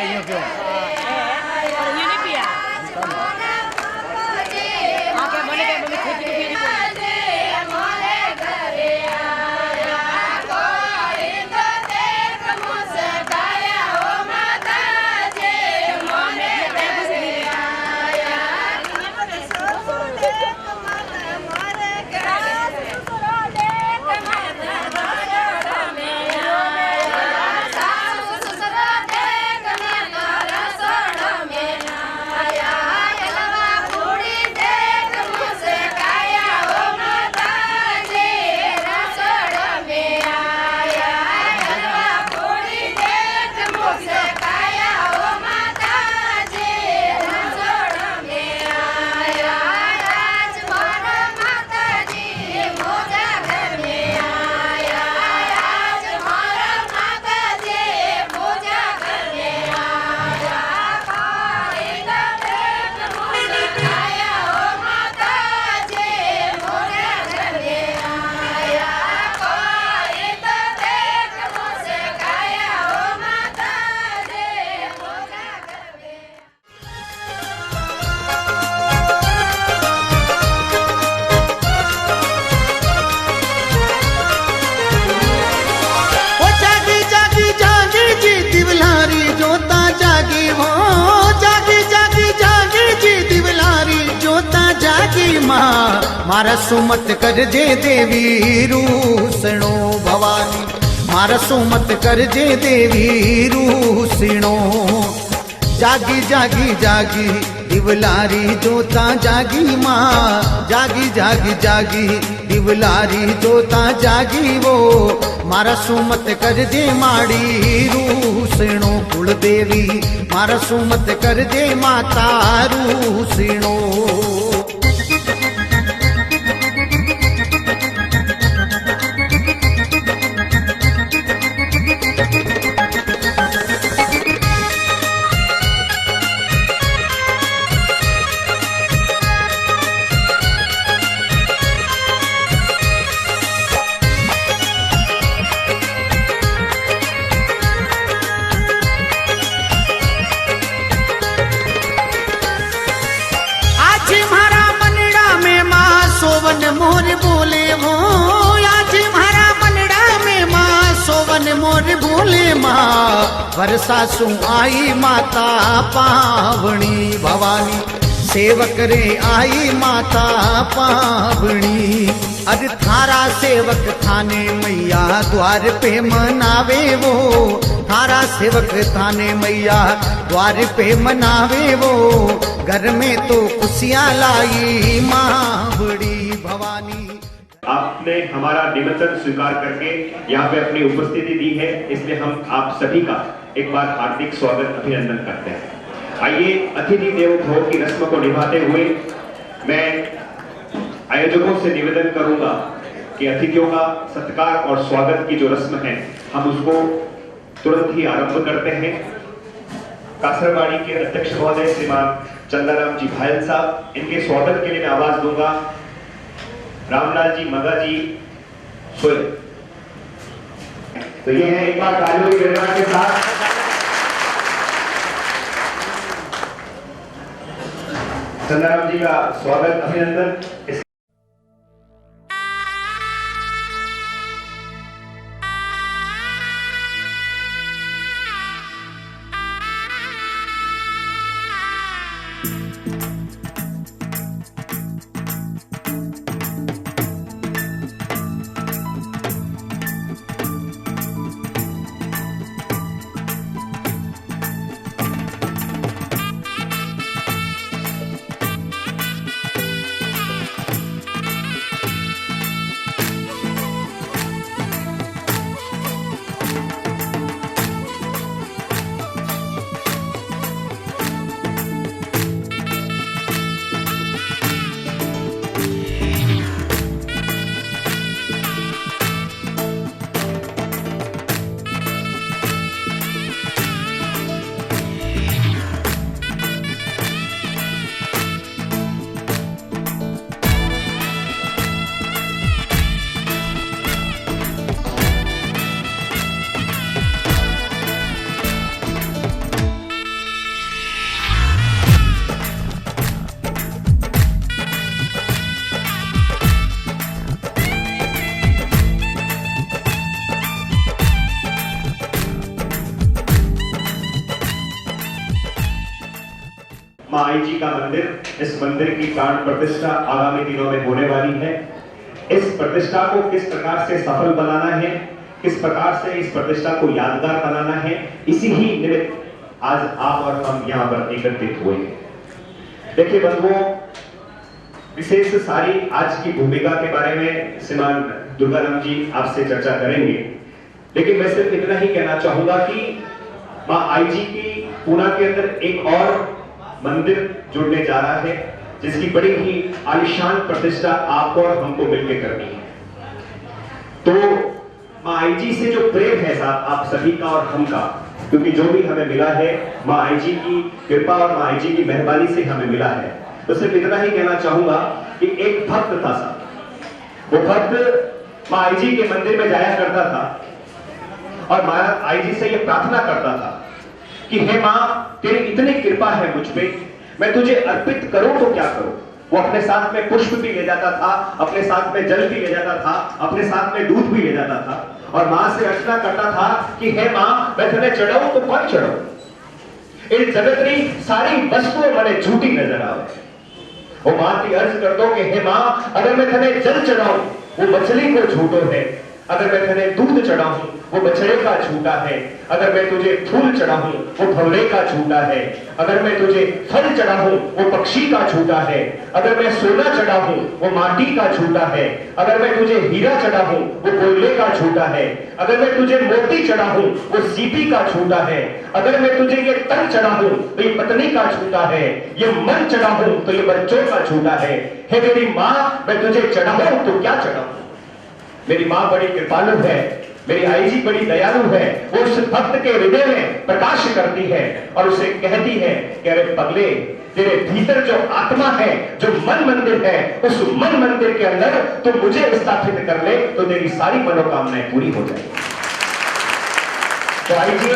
यूं क्यों? ये नहीं पिया। हाँ क्या बोले क्या बोले खेती की मारा सुमत कर जे देवी रूसणो भवानी, मारा सुमत कर जे देवी रूसणो। जागी जागी जागी दिवलारी जोता जागी माँ, जागी जागी जागी दिवलारी जोता जागी वो। मारा सुमत कर जे माड़ी रूसणो कुल देवी, मारा सुमत कर जे माता रूसणो। मोर बोले वो आज मारा मनड़ा में माँ सोवन मोर बोले माँ। वर्षा सु आई माता पावनी भवानी, सेवक रे आई माता पावनी। अरे थारा सेवक थाने मैया द्वार पे मनावे वो, थारा सेवक थाने मैया द्वार पे मनावे वो। घर में तो खुशियाँ लाई माँ बड़ी भवानी। आपने हमारा निमंत्रण स्वीकार करके यहाँ पे अपनी उपस्थिति दी है, इसलिए हम आप सभी का एक बार हार्दिक स्वागत अभिनंदन करते हैं। आइए अतिथि देवो भव की रस्म को निभाते हुए मैं आयोजकों से निवेदन करूंगा कि अतिथियों का सत्कार और स्वागत की जो रस्म है हम उसको तुरंत ही आरंभ करते हैं। कासरवाड़ी के अध्यक्ष महोदय श्रीमान चंदाराम जी भायल साहब, इनके स्वागत के लिए मैं आवाज दूंगा रामलाल जी मगा जी सोए। तो ये है एक बार तालियों की गणना के साथ चंदाराम जी का स्वागत अभिनंदन। माँ आई जी का मंदिर, इस मंदिर की प्राण प्रतिष्ठा आगामी दिनों में होने वाली है। इस प्रतिष्ठा को किस प्रकार से सफल बनाना है, किस प्रकार से इस प्रतिष्ठा को यादगार बनाना है, इसी ही निमित्त आज आप और हम यहाँ पर एकत्रित हुए हैं। देखिए बंधुओं, विशेष सारी आज की भूमिका के बारे में श्रीमान दुर्गाराम जी आपसे चर्चा करेंगे, लेकिन मैं सिर्फ इतना ही कहना चाहूंगा कि माँ आई जी की पूना के अंदर एक और मंदिर जुड़ने जा रहा है, जिसकी बड़ी ही आलिशान प्रतिष्ठा आपको और हमको मिलकर करनी है। तो माँ आई जी से जो प्रेम है साहब आप सभी का और हम का, क्योंकि जो भी हमें मिला है माँ आई जी की कृपा और माँ आई जी की मेहरबानी से हमें मिला है। तो सिर्फ इतना ही कहना चाहूंगा कि एक भक्त था साहब, वो भक्त माँ आई जी के मंदिर में जाया करता था और माँ आई जी से ये प्रार्थना करता था कि हे माँ, तेरी इतनी कृपा है मुझ पे, मैं तुझे अर्पित करूं तो क्या करूं। वो अपने साथ में पुष्प भी ले जाता था, अपने साथ में जल भी ले जाता था, अपने साथ में दूध भी ले जाता था और मां से अर्चना करता था कि हे मां, मैं तुझे चढ़ाऊं तो कौन चढ़ाऊं, इस जगत की सारी वस्तुएं मने झूठी नजर आवे। वो मां की अर्ज कर दो कि हे मां, अगर मैं तुझे जल चढ़ाऊं वो मछली को झूठो है, अगर मैं तुझे दूध चढ़ाऊं वो बछड़े का झूठा है, अगर मैं तुझे फूल चढ़ाऊं वो भंवरे का झूठा है, अगर मैं तुझे फल चढ़ाऊं वो पक्षी का झूठा है, अगर मैं सोना चढ़ाऊं वो माटी का झूठा है, अगर मैं तुझे हीरा चढ़ाऊं वो कोयले का झूठा है, अगर मैं तुझे मोती चढ़ाऊं वो सीपी का झूठा है, अगर मैं तुझे ये तन चढ़ाऊं तो ये पत्नी का झूठा है, ये मन चढ़ाऊं तो ये बच्चों का झूठा है। हे मेरी माँ, मैं तुझे चढ़ाऊं तो क्या चढ़ाऊं। मेरी माँ बड़ी कृपालु है, मेरी आई जी बड़ी दयालु है। वो उस भक्त के हृदय में प्रकाश करती है और उसे कहती है कि अरे पगले, तेरे भीतर जो आत्मा है, जो मन मंदिर है, उस मन मंदिर के अंदर तो मुझे स्थापित कर ले तो तेरी सारी मनोकामनाएं पूरी हो जाएगी। तो आई जी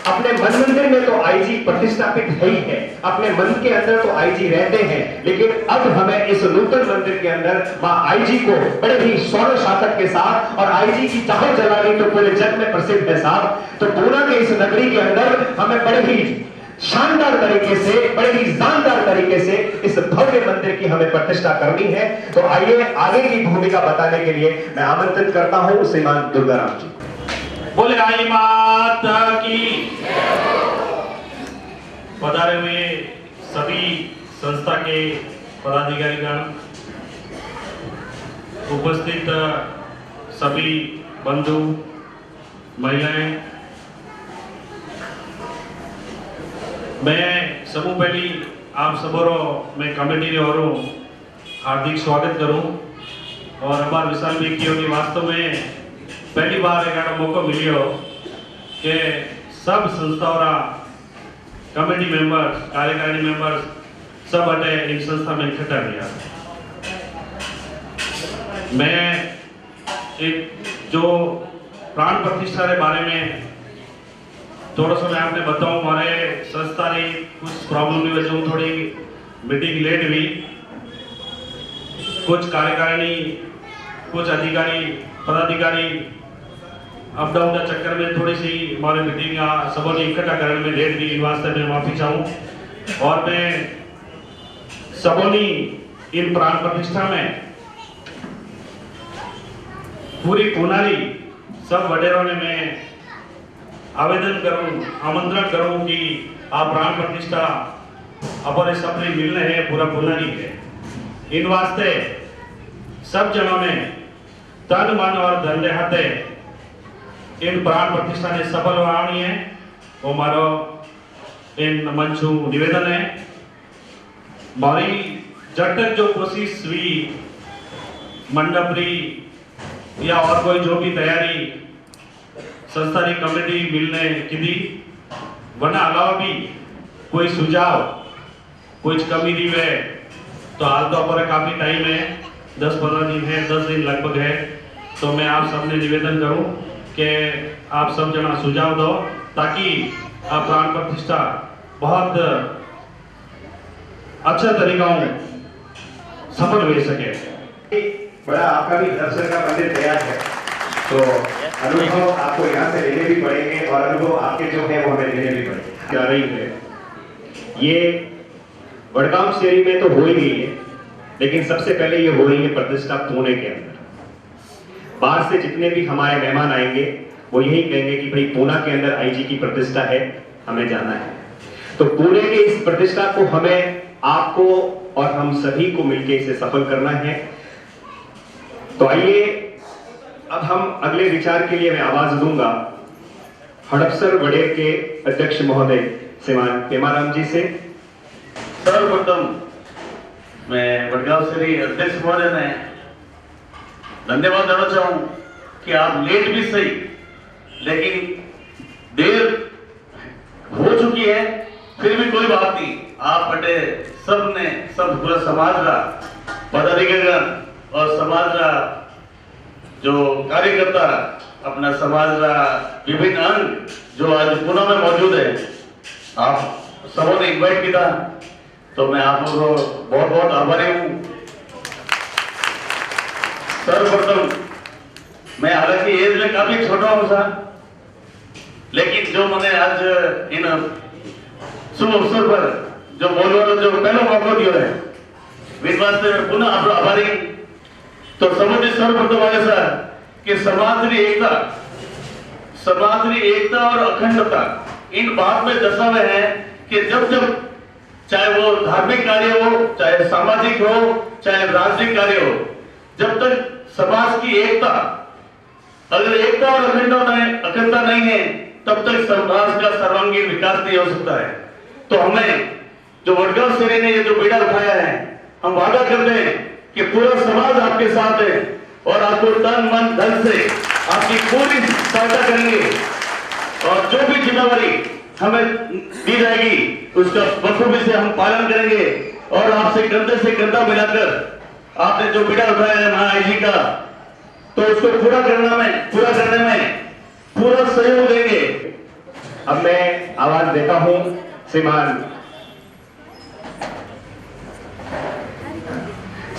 अपने मन मंदिर में तो आई जी प्रतिष्ठापित है ही है, अपने मन के अंदर तो आई जी रहते हैं, लेकिन अब हमें इस नूतन मंदिर के अंदर माँ आई जी को बड़े ही स्वर्ण शासक के साथ, और आई जी की चाहो जलाली तो पूरे जग में प्रसिद्ध है साहब, तो पूना के इस नगरी के अंदर हमें बड़े ही शानदार तरीके से, बड़े ही जानदार तरीके से इस भव्य मंदिर की हमें प्रतिष्ठा करनी है। तो आइए आगे की भूमिका बताने के लिए मैं आमंत्रित करता हूं श्रीमान दुर्गाराम जी। बोले आई माता की। पधारे हुए सभी संस्था के पदाधिकारीगण, उपस्थित सभी बंधु, महिलाएं, मैं सबू पहली आप सबरो मैं कमेटी रे और हार्दिक स्वागत करूं और अबार विशाल भी की वास्तव में पहली बार एक मौका मिलियो कि सब संस्थाओं कमेटी मेंबर्स, कार्यकारिणी मेंबर्स सब अटे एक संस्था में इकट्ठा किया। मैं एक जो प्राण प्रतिष्ठा के बारे में थोड़ा सा मैं आपने बताऊं, हमारे संस्था ने कुछ प्रॉब्लम की वजह से थोड़ी मीटिंग लेट हुई, कुछ कार्यकारिणी, कुछ अधिकारी, पदाधिकारी अप डाउन के चक्कर में थोड़ी सी हमारे मीटिंग सबों ने इकट्ठा करने में लेट हुई। इन वास्ते मैं माफी चाहूँ और मैं सबों ने इन प्राण प्रतिष्ठा में पूरी पुनारी सब वडेरों ने मैं आवेदन करूं, आमंत्रण करूं कि आप प्राण प्रतिष्ठा अपने सपने मिलने हैं, पूरा पुनारी है। इन वास्ते सब जनों ने तन मन और धन देहाते इन प्राण प्रतिष्ठा ने सफल बनानी है, वो मारो इन मंचू निवेदन है। मारी जब तक जो कोशिश हुई मंडपरी या और कोई जो भी तैयारी संस्था की कमेटी मिलने की दी, वरना अलावा भी कोई सुझाव, कुछ कमी दी है तो हाल तो पर काफी टाइम है, 10-15 दिन है, 10 दिन लगभग है। तो मैं आप सबने निवेदन करूं कि आप सब जना सुझाव दो ताकि आप प्राण प्रतिष्ठा बहुत अच्छा तरीका सफल हो सके। बड़ा आपका भी दर्शन का मंदिर तैयार है, तो अनुभव आपको यहाँ से लेने भी पड़ेंगे और अनुभव आपके जो है वो हमें लेने भी पड़ेंगे। जा रही है ये वडगांव शेरी में तो हो ही गई है, लेकिन सबसे पहले ये हो रही है प्रतिष्ठा पुणे के अंदर। बाहर से जितने भी हमारे मेहमान आएंगे वो यही कहेंगे कि भाई पुणे के अंदर आईजी की प्रतिष्ठा है, हमें जाना है। तो पुणे के इस प्रतिष्ठा को हमें, आपको और हम सभी को मिलकर इसे सफल करना है। तो आइए अब हम अगले विचार के लिए मैं आवाज दूंगा हड़पसर वडेर के अध्यक्ष महोदय श्रीमान पेमाराम जी से। सर्वप्रथम मैं वडगांव शेरी अध्यक्ष महोदय ने धन्यवाद देना चाहूं कि आप लेट भी सही, लेकिन देर हो चुकी है, फिर भी कोई बात नहीं। आप बटे सब पूरा समाज का पदाधिकारी और समाज का जो कार्यकर्ता, अपना समाज का विभिन्न अंग जो आज पुणे में मौजूद है, आप सबों ने इन्वाइट किया, तो मैं आप लोगों को बहुत बहुत आभारी हूँ। सर्वप्रथम मैं हालांकि एज में काफी छोटा हूँ सर, लेकिन जो मैंने आज इन शुभ अवसर पर जो बोलने जो पहला मौका दिया है, इस वास्ते मैं पुनः आप आभारी। तो समझिए सर्वप्रथम है सर कि समाज की एकता और अखंडता इन बात में दसा हुए हैं कि जब चाहे वो धार्मिक कार्य हो, चाहे सामाजिक हो, चाहे राजनीतिक कार्य हो, जब तक समाज की एकता, अगर एकता और अखंडता नहीं है, तब तक समाज का सर्वांगीण विकास नहीं हो सकता है। तो हमें जो वडगांव शेरी ने ये जो बीड़ा उठाया है, हम वादा करते हैं कि पूरा समाज आपके साथ है और आपको तन मन धन से आपकी पूरी सहायता करेंगे, और जो भी जिम्मेवारी हमें दी जाएगी उसका बखूबी से हम पालन करेंगे, और आपसे कंधे से कंधा मिलाकर आपने जो बीड़ा उठाया है महाआईजी का, तो उसको पूरा करने में पूरा सहयोग देंगे। अब मैं आवाज देता हूं श्रीमान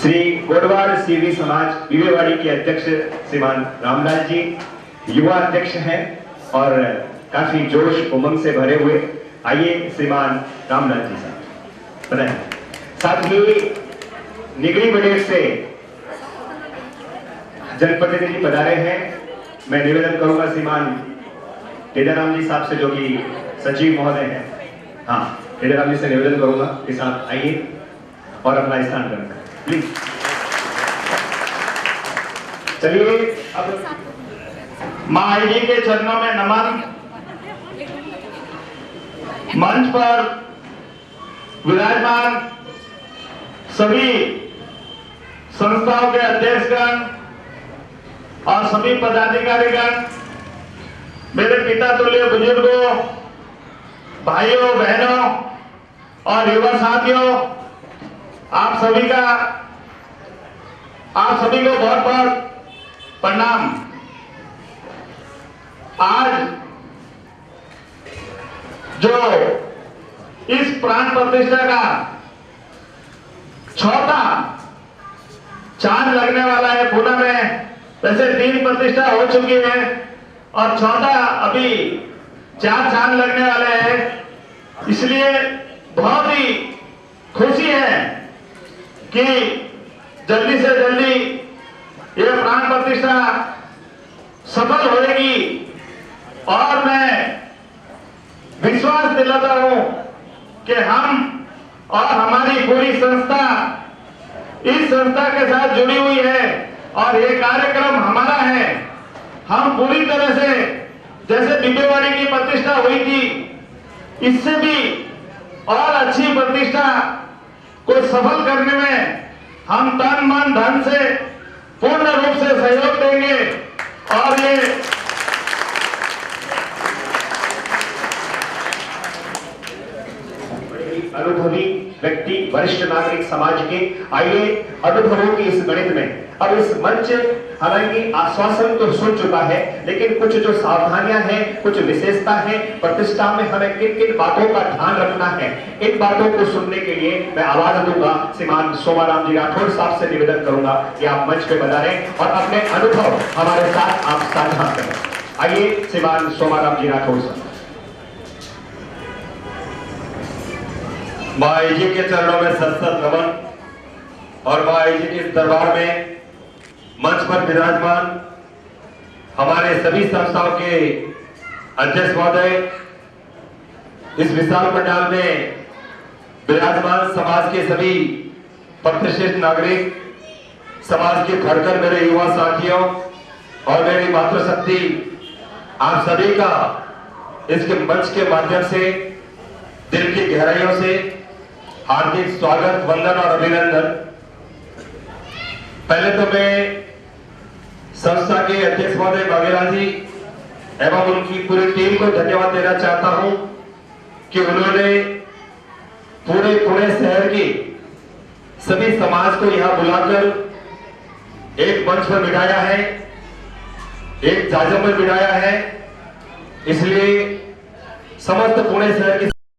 श्री गोडवार सीवी समाज विवेवाड़ी के अध्यक्ष श्रीमान रामलाल जी, युवा अध्यक्ष हैं और काफी जोश उमंग से भरे हुए। आइए श्रीमान रामलाल जी साहब बनाए। साथ ही निगड़ी वडेर से जनप्रतिनिधि पधारे हैं। मैं निवेदन करूंगा श्रीमान टेडाराम जी साहब से, जो कि सचिव महोदय हैं। हाँ, टेडाराम जी से निवेदन करूंगा कि साहब आइए और अपना स्थान ग्रहण करें प्लीज। चलिए अब मां आईजी के चरणों में नमन। मंच पर विराजमान सभी संस्थाओं के अध्यक्षगण और सभी पदाधिकारीगण, मेरे पिता तुल्य बुजुर्गों, भाइयों बहनों और युवा साथियों, आप सभी को बहुत बहुत प्रणाम। आज जो इस प्राण प्रतिष्ठा का चौथा चांद लगने वाला है पुणे में, वैसे 3 प्रतिष्ठा हो चुकी है और चौथा अभी 4 चांद लगने वाले हैं। इसलिए बहुत ही खुशी है कि जल्दी से जल्दी ये प्राण प्रतिष्ठा सफल होगी, और मैं विश्वास दिलाता हूं कि हम और हमारी पूरी संस्था इस संस्था के साथ जुड़ी हुई है और ये कार्यक्रम हमारा है। हम पूरी तरह से, जैसे विवेवाड़ी की प्रतिष्ठा हुई थी, इससे भी और अच्छी प्रतिष्ठा को सफल करने में हम तन मन धन से पूर्ण रूप से सहयोग देंगे। और ये अनुभवी व्यक्ति, वरिष्ठ नागरिक समाज के, आइए अनुभवों की इस गणित में अब इस मंच हालांकि आश्वासन तो सुन चुका है, लेकिन कुछ जो सावधानियां हैं, कुछ विशेषता है प्रतिष्ठा में, हमें किन किन बातों का ध्यान रखना है, इन बातों को सुनने के लिए मैं आवाज दूंगा। श्रीमान सोमाराम जी राठौड़ साहब से निवेदन करूंगा कि आप मंच पे पधारें और अपने अनुभव हमारे साथ आप साझा करें। आइए श्रीमान सोमाराम जी राठौड़ साहब। माँ जी के चरणों में सत सत नमन। और माँ जी के इस दरबार में मंच पर विराजमान हमारे सभी संस्थाओं के अध्यक्ष महोदय, इस विशाल पंडाल में विराजमान समाज के सभी प्रतिष्ठित नागरिक, समाज के धड़कन मेरे युवा साथियों और मेरी मातृशक्ति, आप सभी का इसके मंच के माध्यम से दिल की गहराइयों से हार्दिक स्वागत, वंदन और अभिनंदन। पहले तो मैं संस्था के अध्यक्ष महोदय बागेलाल जी एवं उनकी पूरी टीम को धन्यवाद देना चाहता हूं कि उन्होंने पूरे पुणे शहर के सभी समाज को यहां बुलाकर एक मंच पर बिठाया है, एक जाजम पर बिठाया है। इसलिए समस्त पुणे शहर की